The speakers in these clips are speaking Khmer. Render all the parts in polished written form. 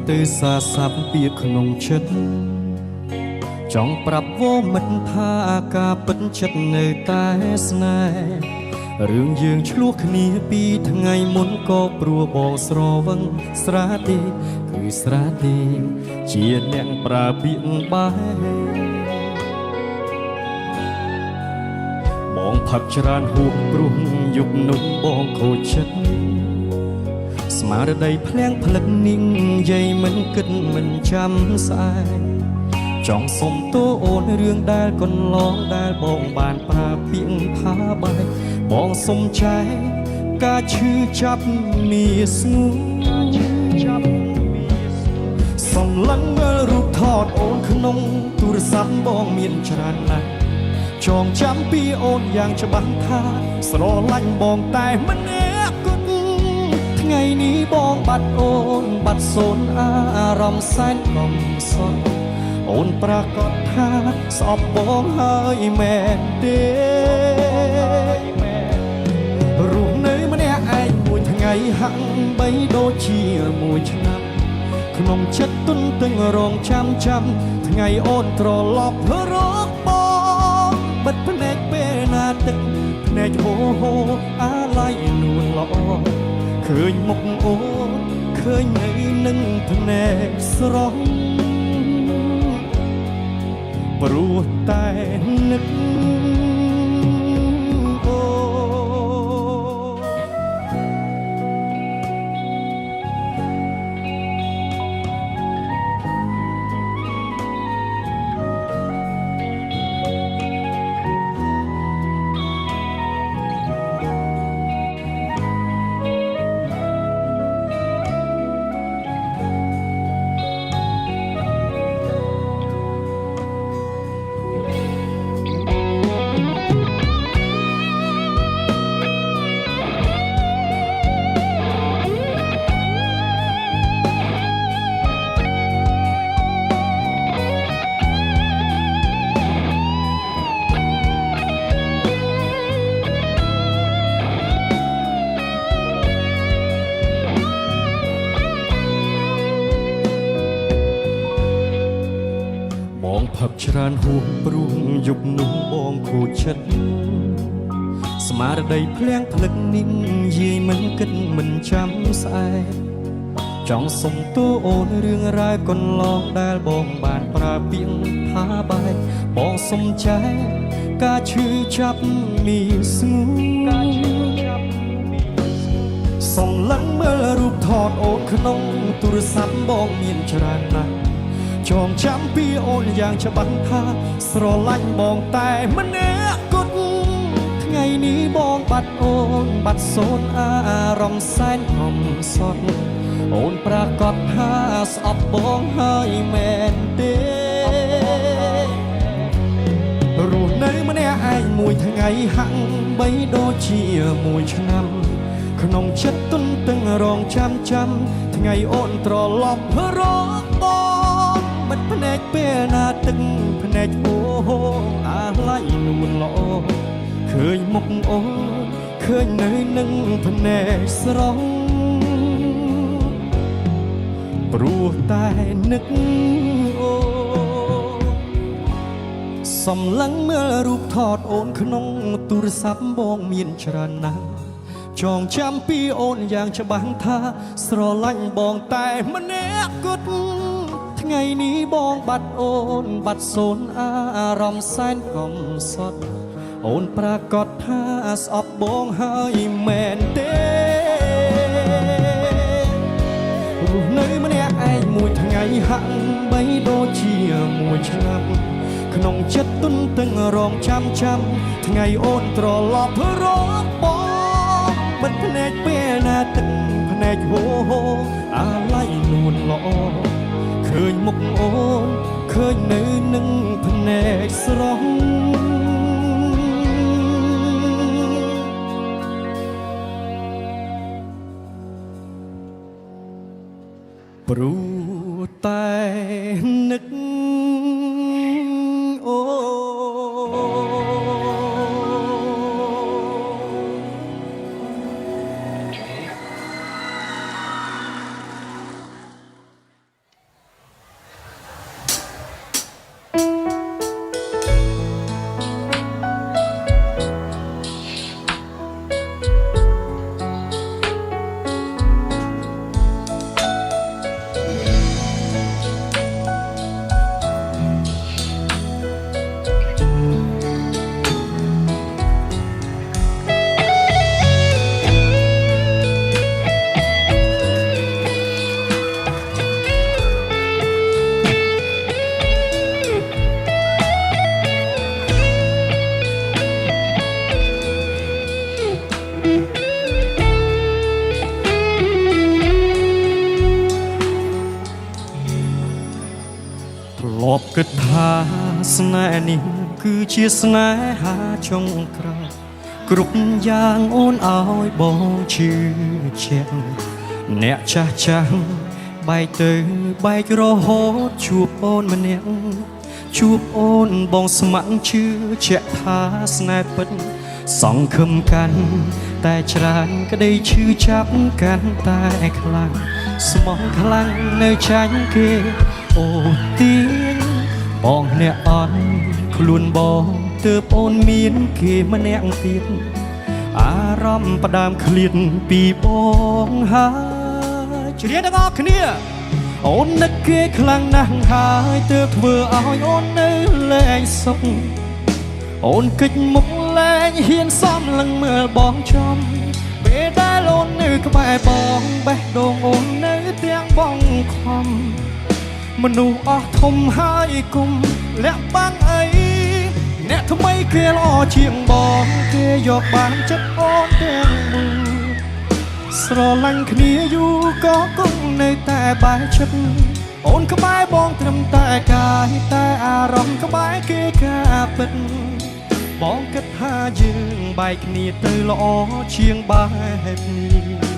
ទៅសារសាប់ពីក្នុងចិត្តចង់ប្រាប់វមិនថាការពិតចិត្តនៅតែស្នេហ៍រឿងយើងឆ្លោះគ្នាពីថ្ងៃមុនក៏ព្រោះបងស្រវឹងស្រាទេគឺស្រាទេជាអ្នកប្រើពាក្យបែបងផឹកច្រើនហួសព្រោះយប់នោះបងខូចចិត្តស្មារតីភ្លៀងផ្លឹកនាងយាយមិនគិតមិនចាំស្អែកចង់សុំតួអូនរឿងដែលកន្លងដែលបងបានប្រើពាក្យថាបែកបងសុំចែកការឈឺចាប់មានស្ងួនសំឡឹងមើលរូបថតអូនក្នុងទូរស័ព្ទបងមានច្រើនណាស់ចងចាំពីអូនយ៉ាងច្បាស់ថាស្រឡាញ់បងតែម្នាក់គត់ថ្ងៃនេះបងបាត់អូនបាត់សូនអារម្មណ៍សែនកំសត់អូនប្រកាសថាស្អប់បងហើយមែនទេរស់នៅម្នាក់ឯងមួយថ្ងៃហាក់បីដូចជាមួយឆ្នាំក្នុងចិត្តទុនទឹងរងចាំថ្ងៃអូនត្រឡប់រកបងបិទភ្នែកពេលណាទឹកភ្នែកហូហូអាឡ័យនួនល្អឃើញមុខអូនឃើញនៅនឹងភ្នែកស្រស់ព្រោះតែនឹកផឹកច្រើនហួសព្រោះយប់នោះបងខូចចិត្តស្មារតីភ្លៀងផ្លឹកនាងយាយមិនគិតមិនចាំស្អែកចង់សុំតួអូនរឿងរ៉ាវកន្លងដែលបងបានប្រើពាក្យថាបែកបងសុំចែកការឈឺចាប់មានស្ងួនសំឡឹងមើលរូបថតអូនក្នុងទូរស័ព្ទបងមានច្រើនណាស់ចងចាំពីអូនយ៉ាងច្បាស់ថាស្រឡាញ់បងតែម្នាក់គត់ថ្ងៃនេះបងបាត់អូនបាត់សូនអារម្មណ៍សែនកំសត់អូនប្រកាសថាស្អប់បងហើយមែនទេរស់នៅម្នាក់ឯងមួយថ្ងៃហាក់បីដូចជាមួយឆ្នាំក្នុងចិត្តទុនទឹងរងចាំថ្ងៃអូនត្រឡប់រកបងបិទភ្នែកពេលណាទឹកភ្នែកអូអាឡ័យនួនល្អឃើញមុខអូនឃើញនៅនឹងភ្នែកស្រស់ព្រោះតែនឹកអូសំឡឹងមើលរូបថតអូនក្នុងទូរស័ព្ទបងមានច្រើនណាស់ចងចាំពីអូនយ៉ាងច្បាស់ថាស្រឡាញ់បងតែម្នាក់គត់ថ្ងៃនេះបងបាត់អូនបាត់សូនអារម្មណ៍សែនកំសត់អូនប្រកាសថាស្អប់បងហើយមែនទេរស់នៅម្នាក់ឯងមួយថ្ងៃហាក់បីដូចជាមួយឆ្នាំក្នុងចិត្តទុនទឹងរងចាំថ្ងៃអូនត្រឡប់រកបងបិទភ្នែកពេលណាទឹកភ្នែកហូហូអាឡ័យនួនល្អឃើញមុខអូនឃើញនៅនឹងភ្នែកស្រស់ព្រោះតែនឹកអូ ធ្លាប់គិតថាស្នេហ៍នេះគឺជាស្នេហាចុងក្រោយគ្រប់យ៉ាងអូនឲ្យបងជឿជាក់អ្នកចាស់ចាស់បែកទៅបែករហូតជួបអូនម្នាក់ជួបអូនបងស្ម័គ្រជឿជាក់ថាស្នេហ៍ពិតសង្ឃឹមកាន់តែច្រើនក្តីឈឺចាប់កាន់តែខ្លាំងស្មោះខ្លាំងនៅចាញ់គេអូទាញបងអ្នកអន់ខ្លួនបងទើបអូនមានគេម្នាក់ទៀតអារម្មណ៍ផ្ដើមឃ្លាតពីបងហើយជ្រាបទាំងអស់គ្នាអូននឹកគេខ្លាំងណាស់ហើយទើបធ្វើឲ្យអូននៅលែងសុខអូនកិច្ចមុខលែងហ៊ានសំលឹងមើលបងចំពេលដែលអូននៅក្បែរបងបេះដូងអូននៅទាំងបងខំមនុស្សអស់ធំហើយគុំលាក់បាំងអីអ្នកថ្មីគេល្អជាងបងគេយកបានចិត្តអូនទាំងមូលស្រឡាញ់គ្នាយូរក៏គង់នៅតែបែកចិត្តអូនក្បែរបងត្រឹមតែកាយតែអារម្មណ៍ក្បែរគេការពិតបងគិតថាយើងបែកគ្នាទៅល្អជាងបែបនេះ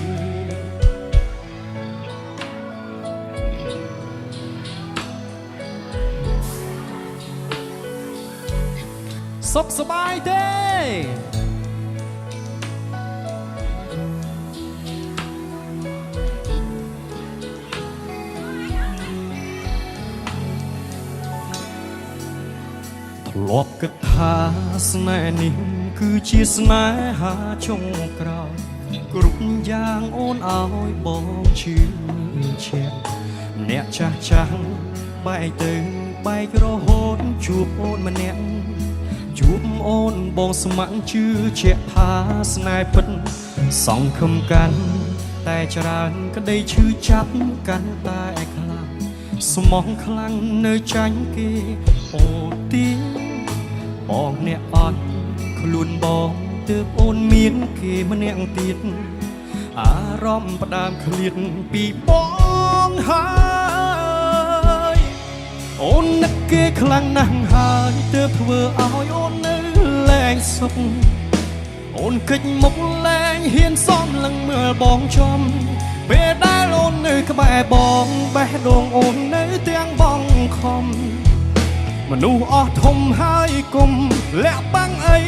សុខសប្បាយទេធ្លាប់គិតថាស្នេហ៍នេះគឺជាស្នេហាចុងក្រោយគ្រប់យ៉ាងអូនឲ្យបងជឿជាក់អ្នកចាស់ចាស់បែកទៅបែករហូតជួបអូនម្នាក់ជួបអូនបងស្ម័គ្រជឿជាក់ថាស្នេហ៍ពិតសង្ឃឹមកាន់តែច្រើនក្តីឈឺចាប់កាន់តែខ្លាំងស្មោះខ្លាំងនៅចាញ់គេអូទីបងអ្នកអត់ខ្លួនបងទើបអូនមានគេម្នាក់ទៀតអារម្មណ៍ផ្ដើមឃ្លាតពីបងហើយអូននឹកគេខ្លាំងណាស់ហើយទើបធ្វើឲ្យអូននៅលែងសុខអូនកិច្ចមុខលែងហ៊ានសំលឹងមើលបងចំពេលដែលអូននៅក្បែរបងបេះដូងអូននៅទាំងបងខំមនុស្សអស់ធំហើយគុំលាក់បាំងអី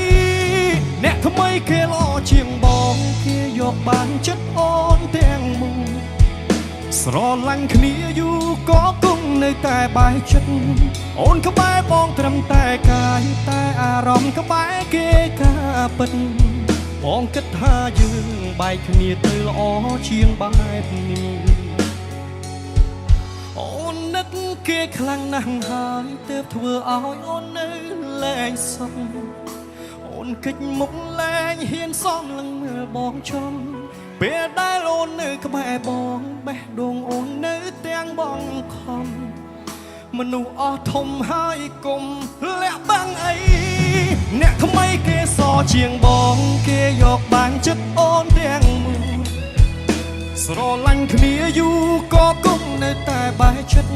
អ្នកថ្មីគេល្អជាងបងគេយកបានចិត្តអូនទាំងមូលស្រឡាញ់គ្នាយូរក៏គង់នៅតែបែកចិត្តអូនក្បែរបងត្រឹមតែកាយតែអារម្មណ៍ក្បែរគេការពិតបងគិតថាយើងបែកគ្នាទៅល្អជាងបែបនេះអូននឹកគេខ្លាំងណាស់ហើយទើបធ្វើឲ្យអូននៅលែងសុខអូនកិច្ចមុខលែងហ៊ានសំលឹងមើលបងចំពេលដែលអូននៅក្បែរបងបេះដូងអូននៅទាំងបងខំមនុស្សអស់ធំហើយគុំលាក់បាំងអីអ្នកថ្មីគេសជាងបងគេយកបានចិត្តអូនទាំងមូលស្រឡាញ់គ្នាយូរក៏គង់នៅតែបែកចិត្ត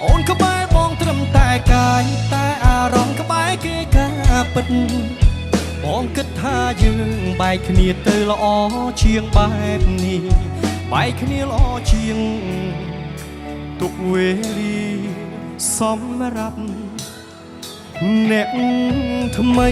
អូនក្បែរបងត្រឹមតែកាយតែអារម្មណ៍ក្បែរគេការពិតបងគិតថាយើងបែកគ្នាទៅល្អជាងបែបនេះបែកគ្នាល្អជាងទុកវេលាសម្រាប់អ្នកថ្មី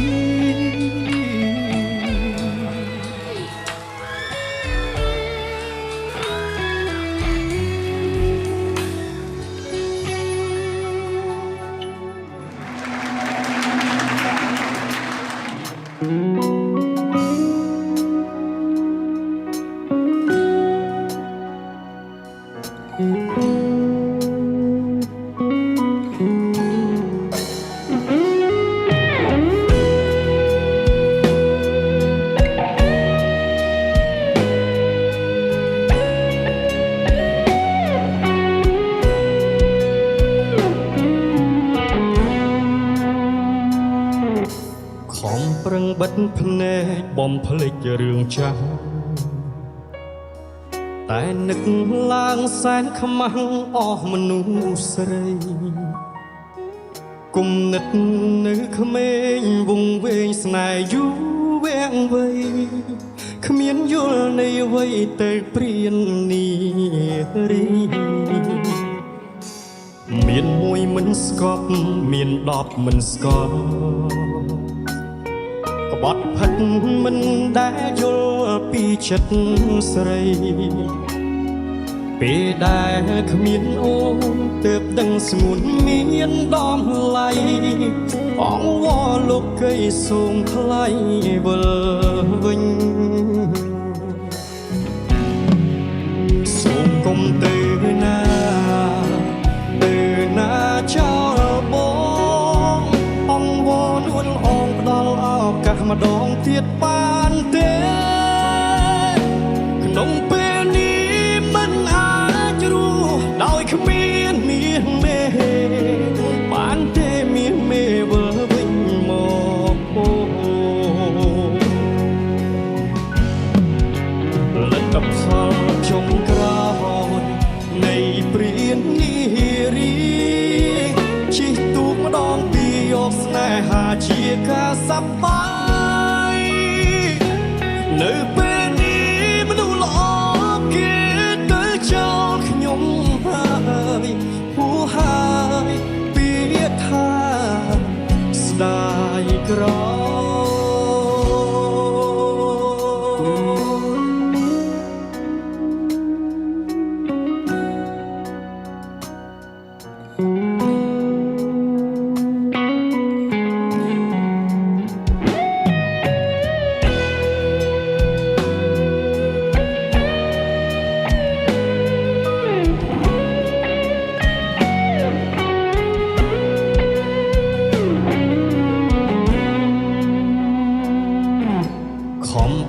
ប្រឹងបិទភ្នែកបំភ្លេចរឿងចាស់តែនឹកឡើងសែនខ្មាស់អស់មនុស្សស្រី គុំនិតនៅក្មេងវងវែងស្នេហ៍យូរវាំងវៃគ្មានយល់នៃអ្វីទៅព្រាននេះរីមានមួយមិនស្កប់មាន10មិនស្គាល់ក្បត់ផិតមិនដែលយល់ពីចិត្តស្រីពេលដែលគ្មានអូនទើបដឹងស្ងួនមានដំឡៃអងវល់លោកកៃសូមថ្លៃវិលវិញសូមកុំទៅណាចោលបងអងវល់នួនអងផ្ដល់ឱកាសម្ដងទៀតបានទេក្នុងពេលនេះមិនអាចរស់ដោយគ្មានមាសមេបានទេមាសមេវិលវិញមកលទ្ធផលចុងក្រោយនៃព្រាននេះរីជីកទូកម្ដងពីយកស្នេហាជាការសប្បាយនៅពេលនេះមនុស្សល្អគេទៅចោលខ្ញុំហើយហួហើយពីថាស្ដាយក្រ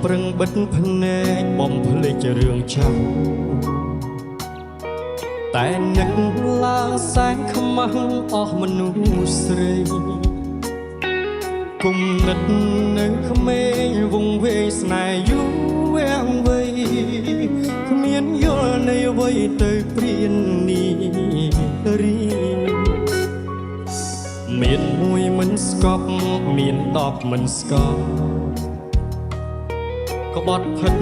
ប្រឹងបិទភ្នែកបំភ្លេចរឿងចាំតែនឹកឡើងសែនខ្មាស់អស់មនុស្សស្រីគុំនិតនៅក្មេងវងវែងស្នេហ៍យូរវាំងវៃគ្មានយល់នៃអ្វីទៅព្រាននេះរីមានមួយមិនស្កប់មាន10មិនស្គាល់ក្បត់ផិត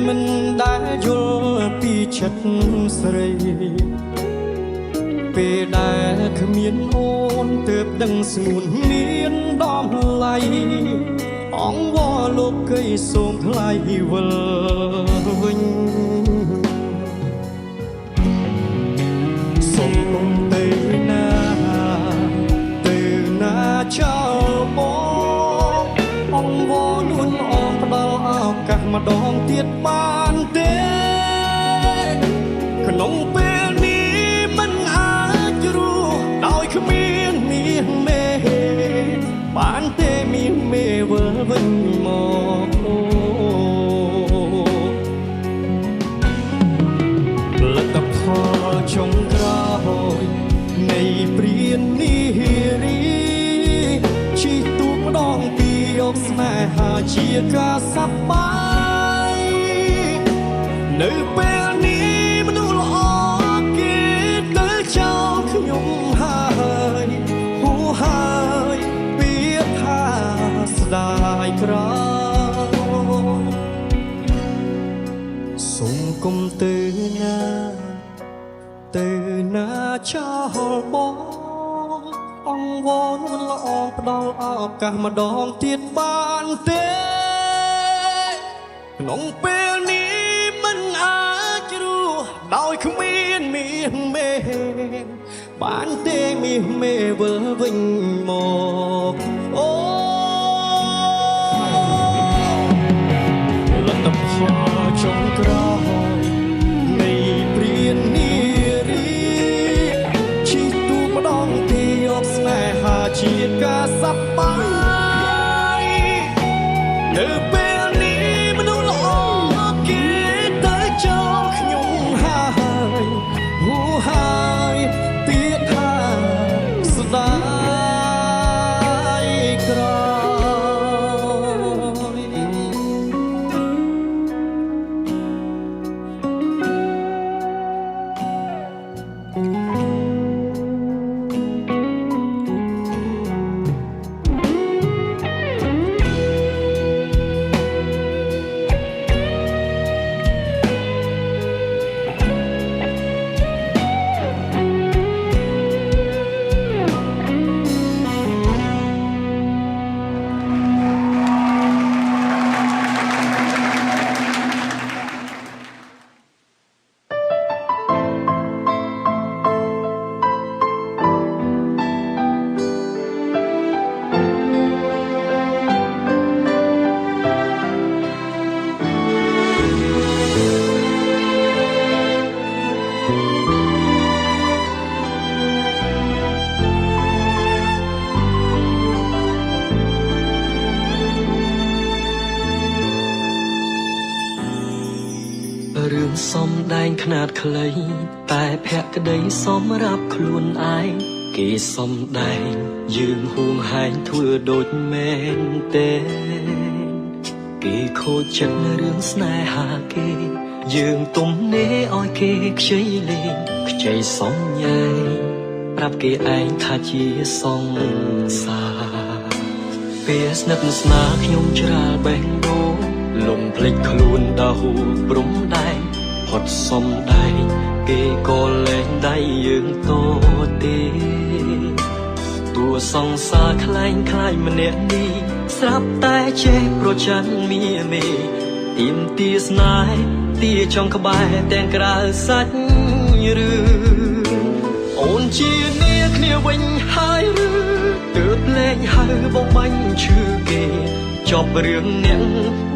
មិនដែលយល់ពីចិត្តស្រីពេលដែលគ្មានអូនទើបដឹងស្ងួនមានដំឡៃអងវល់លោកកៃសូមថ្លៃវិលវិញសូមគុំទៅណាចោលបងអងវល់នួនអងផ្ដល់ឱកាសម្ដងទៀតបានទេក្នុងពេលនេះមិនអាចរស់ដោយគ្មានមាសមេបានទេមាសមេវិលវិញមកលទ្ធផលចុងក្រោយនៃព្រាននេះរីជីកទូកម្ដងពីយកស្នេហាជាការសប្បាយនៅពេលនេះមនុស្សល្អគេទៅចោលខ្ញុំហើយហួហើយពីថាស្ដាយក្រោយសូមគុំទៅណាចោលបងអងវល់នួនល្អផ្ដល់ឱកាសម្ដងទៀតបានទេក្នុងពេលនេះមិនអាចរស់ដោយគ្មានមាសមេបានទេមាសមេវិលវិញមកអូលទ្ធផលចុងក្រោយនៃព្រាននេះស្នេហាជាការសប្បាយនៅពេលនេះមនុស្សល្អគេទៅចោលខ្ញុំហើយហួហើយពីថាស្ដាយក្រោយ អ ขนาดខ្លីតែភក្តីសម្រាប់ខ្លួនឯងគេសំដែងយើងហួងហែងធ្វើដូចមែនទេគេខូចចិត្តរឿងស្នេហាគេយើងទំនេរឲ្យគេខ្ចីលេងខ្ចីសំញែងប្រាប់គេឯងថាជាសង្សារពេលស្និទ្ធស្នាលខ្ញុំច្រាលបេះដូងលំភ្លេចខ្លួនដៅព្រំដែងផុតសំដែងគេក៏លែងដៃយើងតទេតួសង្សារខ្លែងខ្លាយម្នាក់នេះស្រាប់តែចេះប្រច័ណ្ឌមីមេទៀមទាស្នេហ៍ទាចង់ក្បែរទាំងក្រៅសាច់ឬអូនជានាគ្នាវិញហើយឬទើបលែងហៅបងបាញ់ឈឺគេចប់រឿងអ្នក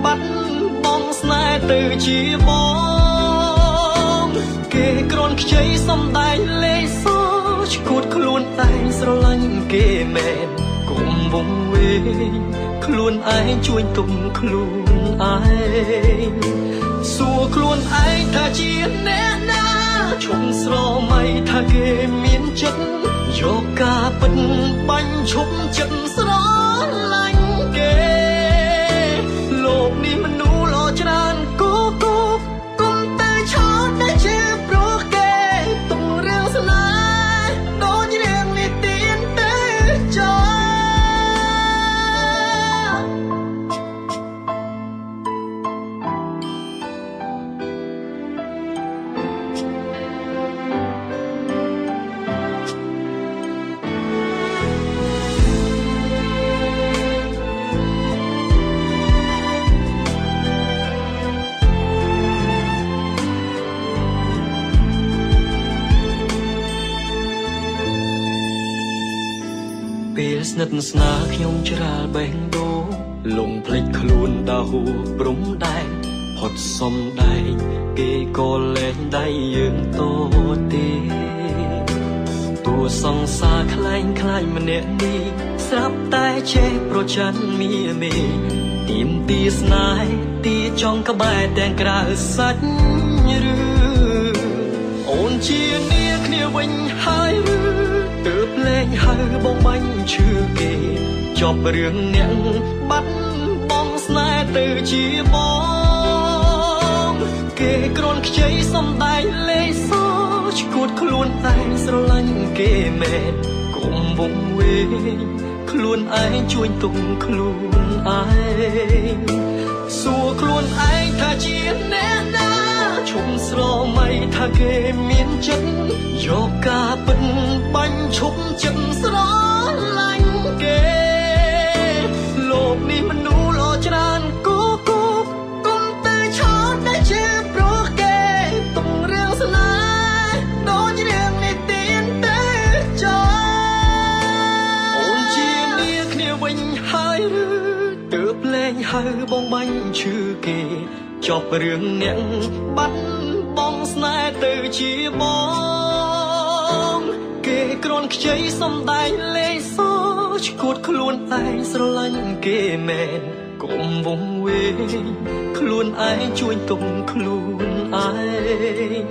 បាត់បងស្នេហ៍ទៅជាបងគេគ្រាន់ខ្ចីសំដែងលេងសើចឈួតខ្លួនតែងស្រឡាញ់គេមែនកុំវងវែងខ្លួនឯងជួយទុំខ្លួនឯងសួរខ្លួនឯងថាជាអ្នកណាឈុំស្រមៃថាគេមានចិត្តយកការពិតបាញ់ឈប់ចិត្តស្រឡាញ់គេលោកនេះមនុស្សល្អច្រើនគូគូគុំតែឆោតតែជាព្រោះគេទុំរឿងស្នេហ៍ដូចរឿងនេះទៀនទេចោពេលស្និទ្ធស្នាលខ្ញុំច្រាលបេះដូងលំភ្លេចខ្លួនដៅព្រំដែងផុតសំដែងគេក៏លែងដៃយើងតទេតួសង្សារខ្លែងខ្លាយម្នាក់នេះស្រាប់តែចេះប្រច័ណ្ឌមីមេទៀមទាស្នេហ៍ទាចង់ក្បែរទាំងក្រៅសាច់ឬអូនជានាគ្នាវិញហើយឬទើបលែងហៅបងបាញ់ឈឺគេចប់រឿងអ្នកបាត់បងស្នេហ៍ទៅជាបងគេគ្រាន់ខ្ចីសំដែងលេងសើចឈួតខ្លួនតែងស្រឡាញ់គេមែនកុំវងវែងខ្លួនឯងជួយទុំខ្លួនឯងសួរខ្លួនឯងថាជាអ្នកណាឈុំស្រមៃថាគេមានចិត្តយកការពិតបាញ់ឈប់ចិត្តស្រឡាញ់គេលោកនេះមនុស្សល្អច្រើនគូគូគុំតែឆោតតែជាព្រោះគេទុំរឿងស្នេហ៍ដូចរឿងនេះទៀនទេចោអូនជានាគ្នាវិញហើយឬទើបលែងហៅបងបាញ់ឈឺគេចប់រឿងអ្នកបាត់បងស្នេហ៍ទៅជាបងគេគ្រាន់ខ្ចីសំដែងលេងសើចឈួតខ្លួនឯងស្រឡាញ់គេមែនកុំវងវែងខ្លួនឯងជួយទុំខ្លួនឯង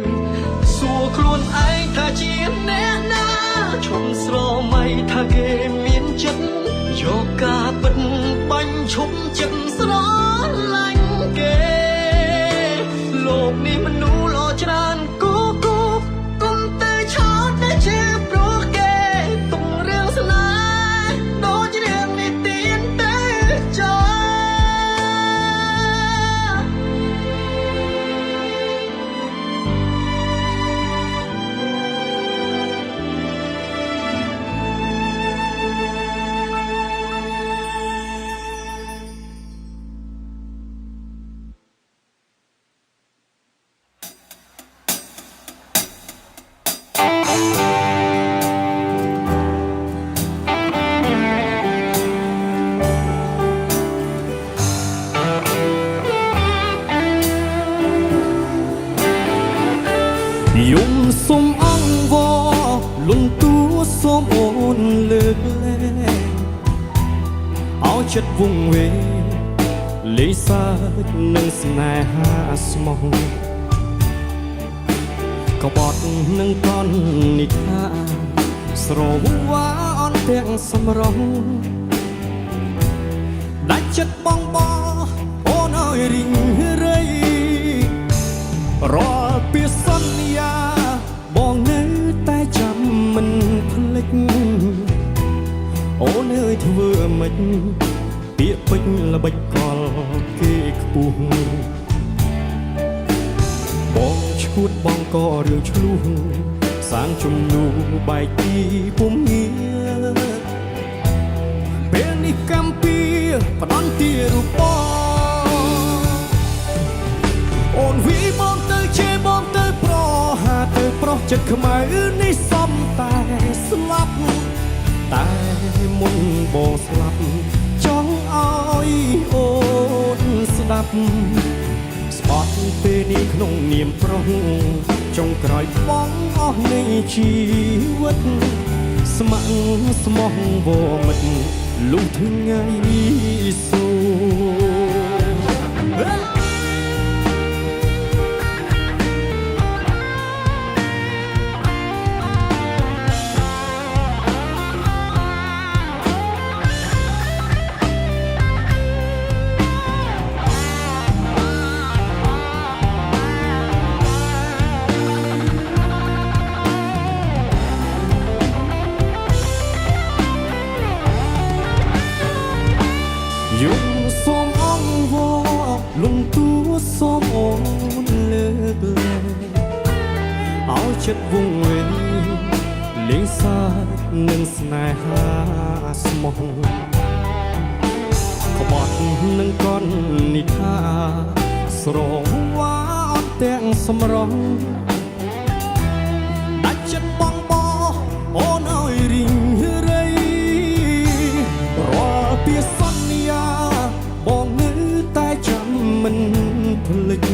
សួរខ្លួនឯងថាជាអ្នកណាឈុំស្រមៃថាគេមានចិត្តយកការពិតបាញ់ឈប់ចិត្តស្រឡាញ់គេលោកនេះមនុស្សល្អច្រើនគូគូគុំតែឆោតតែជាព្រោះគេទុំរឿងស្នេហ៍ដូចរឿងនេះទៀនទេចោយំសុំអង្វរលំទួសូមអូនលើកលែងឲ្យចិត្តវង្វេងលេសើចនឹងស្នេហាស្មោះ ក៏បត់នឹងកននិថាស្រវ៉ាអន់ទាំងសម្រងដាច់ចិត្តបងអូនអើយរីងរៃរាល់ពាក្យសន្យាបងនៅតែចាំមិនភ្លេចអូនអើយធ្វើមិនពាក្យពេចន៍ល្បិចកលគេខ្ពស់បងឈួតបងក៏រឿងឆ្លុះសាងជំនួបែកទីពុំងារពេលនេះកម្ពីផ្ដន់ទីរូបអូនវីបងទៅជេបងទៅប្រហាទៅប្រុសចិត្តខ្មៅនេះសំតែស្លាប់តែមុនបងស្លាប់ចង់ឲ្យអូនស្ដាប់ស្បត់ពេលនេះក្នុងនាមប្រុសចុងក្រោយបងអស់នៃជីវិតស្ម័គ្រស្មោះវមិតលុះថ្ងៃសួយំសូមអង្វរលំទួសូមអូនលើកលែងឲ្យចិត្តវង្វេងលេងសើចនឹងស្នេហាស្មោះក្បត់នឹងកននិថាស្រវ៉ាអត់ទាំងសម្រងដាច់ចិត្តបងអូនអើយរីងរៃរាល់ពាក្យបងនៅតែចាំមិនភ្លេច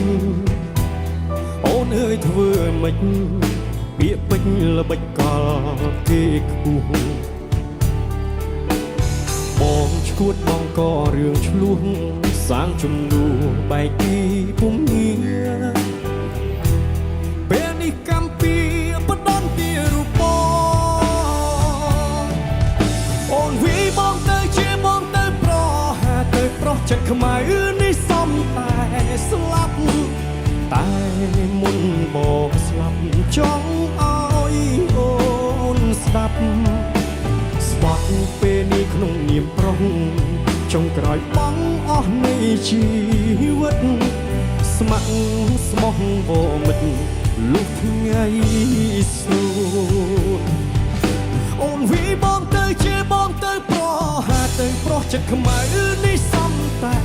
អូនអើយធ្វើមិនពាក្យពេចន៍ល្បិចកលគេខ្ពស់បងឈួតបងក៏រឿងឆ្លុះសាងជំនួបែកទីពុំងារពេលនេះកម្ពីផ្ដន់ទីរូបអូនវីបងទៅជាបងទៅប្រហាទៅប្រុសចិត្តខ្មៅនេះសំតែស្លាប់តែមុនបងស្លាប់ចង់ឲ្យអូនស្ដាប់ស្បត់ពេលនេះក្នុងនាមប្រុសចុងក្រោយបងអស់នៃជីវិតស្ម័គ្រស្មោះវមិតលុះថ្ងៃសួរអូនវីបងទៅជាបងទៅប្រហាទៅប្រុសចិត្តខ្មៅនេះសំតែ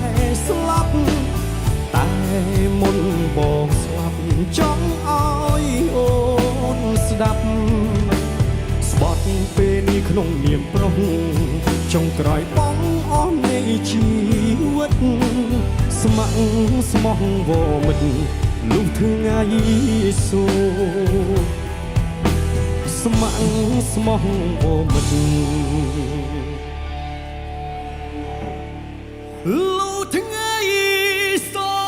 ស្លាប់តែមុនបងស្លាប់ចង់ឲ្យអូនស្ដាប់ស្បត់ពេលនេះក្នុងនាមប្រុសចុងក្រោយបងអស់នៃជីវិតស្ម័គ្រស្មោះវមិតលុះថ្ងៃសួរស្ម័គ្រស្មោះវមិតលុះថ្ងៃសួរ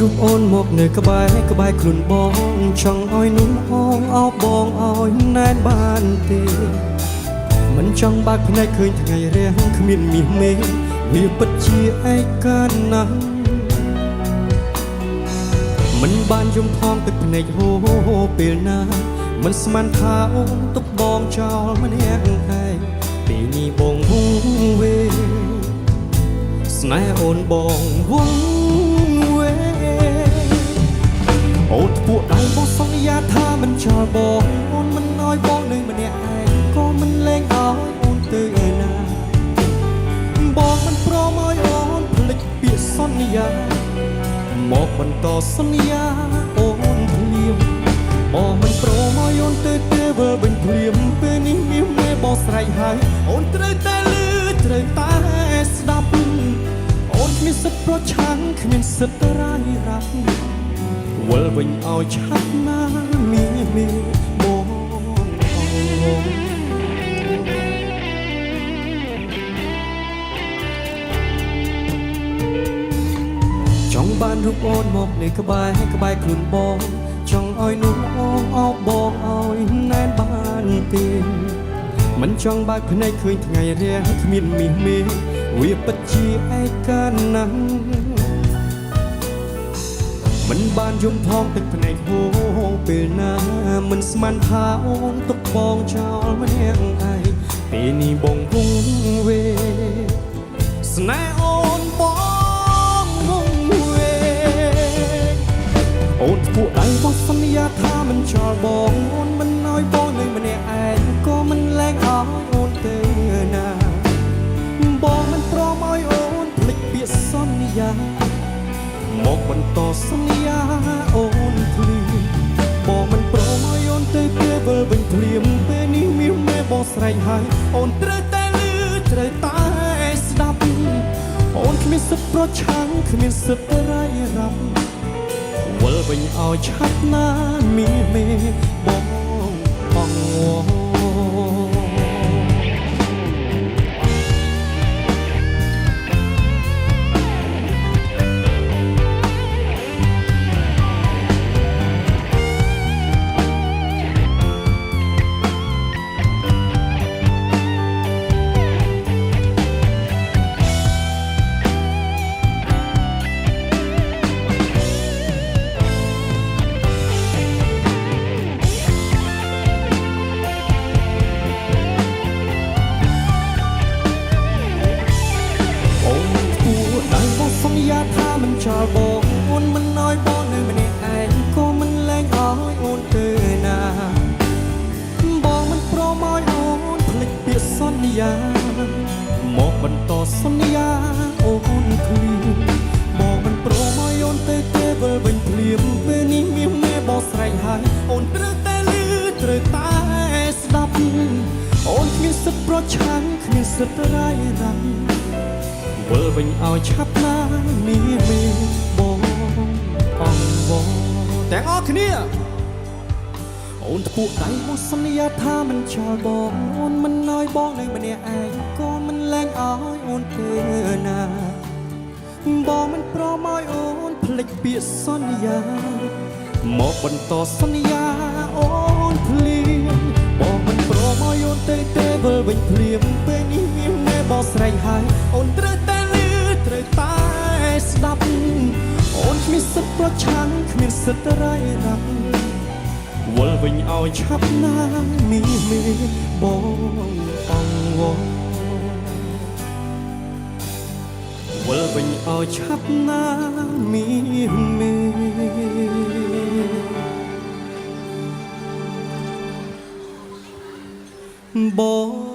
រូបអូនមកនៅក្បែរខ្លួនបងចង់ឲ្យนุ่มអងអោបបងឲ្យណែនបានទេមិនចង់បើកភ្នែកឃើញថ្ងៃរះគ្មានមាសមេវាពិតជាឯកាណាស់មិនបានយំផងទឹកភ្នែកហូរពេលណាមិនស្មានថាអូនទុកបងចោលម្នាក់ឯងពេលនេះបងវងវេស្នេហ៍អូនបងវងវេអូនពួកដៃបងសន្យាថាមិនចោលបងអូនមិនឲ្យបងនៅម្នាក់ឯងក៏មិនលែងឲ្យអូនទៅឯណាបងមិនព្រមឲ្យអូនភ្លេចពាក្យសន្យាមកបន្តសន្យាអូនភ្លាមបងមិនព្រមឲ្យអូនទៅវិលវិញភ្លាមពេលនេះមានមេបងស្រែកហើយអូនត្រូវតែលឺត្រូវតែស្ដាប់អូនគ្មានសិទ្ធិប្រឆាំងគ្មានសិទ្ធិរាយរ៉ាប់វិលវិញឲ្យឆាប់ណាមានបងចង់បានរូបអូនមកនៅក្បែរខ្លួនបងចង់ឲ្យนุ่มអងអោបបងឲ្យណែនបានទេមិនចង់បើកភ្នែកឃើញថ្ងៃរះគ្មានមាសមេវាពិតជាឯកាណាស់មិនបានយំផងទឹកភ្នែកហូរពេលណាមិនស្មានថាអូនទុកបងចោលម្នាក់ឯងពេលនេះបងវងវេស្នេហ៍អូនបងវងវេអូនពួកដៃបងសន្យាថាមិនចោលបងអូនមិនឲ្យបងនៅម្នាក់ឯងក៏មិនលែងឲ្យអូនទៅណាបងមិនព្រមឲ្យអូនភ្លេចពាក្យសន្យាមកបន្តសន្យាអូនភ្លាមបងមិនព្រមឲ្យអូនទៅវិលវិញភ្លាមពេលនេះមានមេបងស្រែកហើយអូនត្រូវតែលឺត្រូវតែស្ដាប់អូនគ្មានសិទ្ធិប្រឆាំងគ្មានសិទ្ធិរាយរ៉ាប់វិលវិញឲ្យឆាប់ណាមានមេបងបងថាមិនចោលបងអូនមិនឲ្យបងនៅម្នាក់ឯងក៏មិនលែងឲ្យអូនទៅណាបងមិនព្រមឲ្យអូនភ្លេចពាក្យសន្យាមកបន្តសន្យាអូនភ្លាមបងមិនព្រមឲ្យអូនទៅវិលវិញភ្លាមពេលនេះមានមេបងស្រែកហើយអូនត្រូវតែលឺត្រូវតែស្ដាប់អូនគ្មានសិទ្ធិប្រឆាំងគ្មានសិទ្ធិរាយរ៉ាប់វិលវិញឲ្យឆាប់ណាមានមេបងទាំងអស់គ្នាអូនពួកដៃមកសន្យាថាមិនចោលបងអូនមិនឲ្យបងនៅម្នាក់ឯងក៏មិនលែងឲ្យអូនទៅណាបងមិនព្រមឲ្យអូនភ្លេចពាក្យសន្យាមកបន្តសន្យាអូនភ្លាមបងមិនព្រមឲ្យអូនទៅវិលវិញភ្លាមពេលនេះមានមេបងស្រែកហើយអូនត្រូវតែត្រូវតែស្ដាប់អូនគ្មានសិទ្ធិប្រឆាំងគ្មានសិទ្ធិរាយរ៉ាប់វិលវិញឲ្យឆាប់ណាមានមេបងវិលវិញឲ្យឆាប់ណាមានមេបង